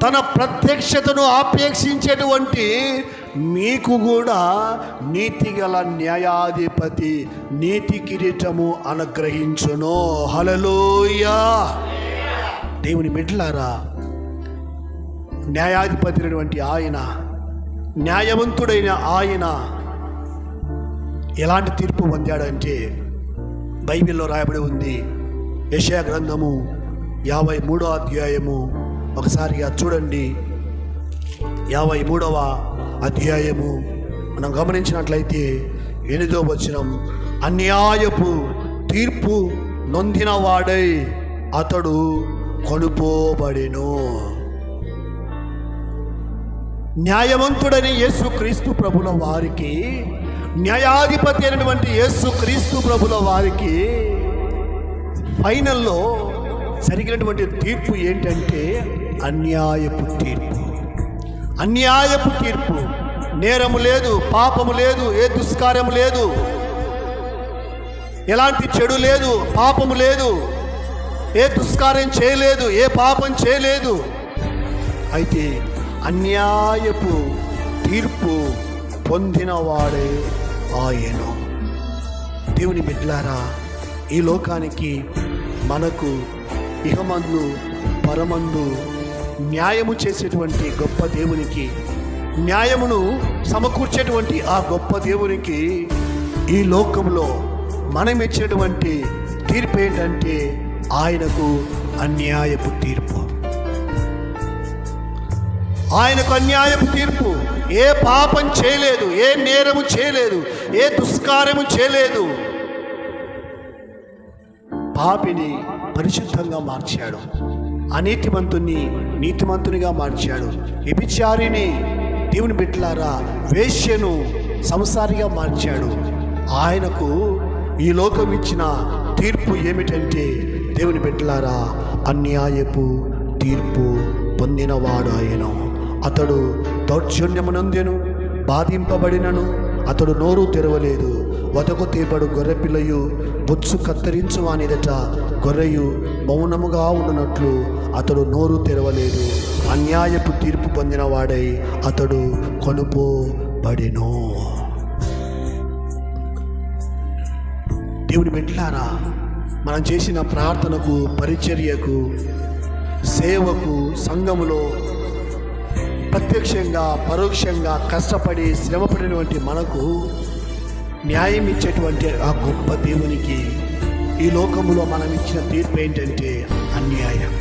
తన ప్రత్యక్షతను ఆపేక్షించేటువంటి మీకు కూడా నీతిగల న్యాయాధిపతి నీతి కిరీటము అనుగ్రహించును. హల్లెలూయా. దేవుని బిడ్డలారా, న్యాయాధిపతి అయినటువంటి ఆయన, న్యాయవంతుడైన ఆయన ఎలాంటి తీర్పు పొందాడంటే బైబిల్లో రాయబడి ఉంది. యెషయా గ్రంథము 53వ అధ్యాయము ఒకసారిగా చూడండి. 53వ అధ్యాయము మనం గమనించినట్లయితే 8వ వచనం, అన్యాయపు తీర్పు నొందినవాడై అతడు కొనుపోబడెను. న్యాయవంతుడని యేసుక్రీస్తు ప్రభుల వారికి, న్యాయాధిపతి అయినటువంటి యేసుక్రీస్తు ప్రభుల వారికి ఫైనల్లో జరిగినటువంటి తీర్పు ఏంటంటే అన్యాయపు తీర్పు. అన్యాయపు తీర్పు. నేరము లేదు, పాపము లేదు, ఏ దుష్కార్యము లేదు, ఎలాంటి చెడు లేదు, పాపము లేదు, ఏ దుష్కార్యం చేయలేదు, ఏ పాపం చేయలేదు. అయితే అన్యాయపు తీర్పు పొందినవాడే ఆయన. దేవుని బిడ్డలారా, ఈ లోకానికి మనకు ఇహమందు పరమందు న్యాయము చేసేటువంటి గొప్ప దేవునికి, న్యాయమును సమకూర్చేటువంటి ఆ గొప్ప దేవునికి ఈ లోకంలో మనం ఇచ్చినటువంటి తీర్పు ఏంటంటే ఆయనకు అన్యాయపు తీర్పు. ఆయనకు అన్యాయపు తీర్పు. ఏ పాపం చేయలేదు, ఏ నేరము చేయలేదు, ఏ దుష్కార్యము చేయలేదు. పాపిని పరిశుద్ధంగా మార్చాడు, అనీతిమంతుని నీతిమంతునిగా మార్చాడు, వ్యభిచారిని, దేవుని బిడ్డలారా, వేశ్యను సంసారిగా మార్చాడు. ఆయనకు ఈ లోకం ఇచ్చిన తీర్పు ఏమిటంటే దేవుని బిడ్డలారా, అన్యాయపు తీర్పు పొందినవాడు ఆయన. అతడు దౌర్జన్యమునందెను, బాధింపబడినను అతడు నోరు తెరవలేదు. వదకు తీపడు గొర్రెపిల్లయు బొత్సు కత్తిరించు వానిదట గొర్రెయు మౌనముగా ఉన్నట్లు అతడు నోరు తెరవలేదు. అన్యాయపు తీర్పు పొందిన వాడై అతడు కొనుపోబడెను. దేవుని బిడ్డలారా, మనం చేసిన ప్రార్థనకు, పరిచర్యకు, సేవకు, సంఘములో ప్రత్యక్షంగా పరోక్షంగా కష్టపడి శ్రమపడినటువంటి మనకు న్యాయం ఇచ్చేటువంటి ఆ గొప్ప దేవునికి ఈ లోకంలో మనం ఇచ్చిన తీర్పు ఏంటంటే అన్యాయం.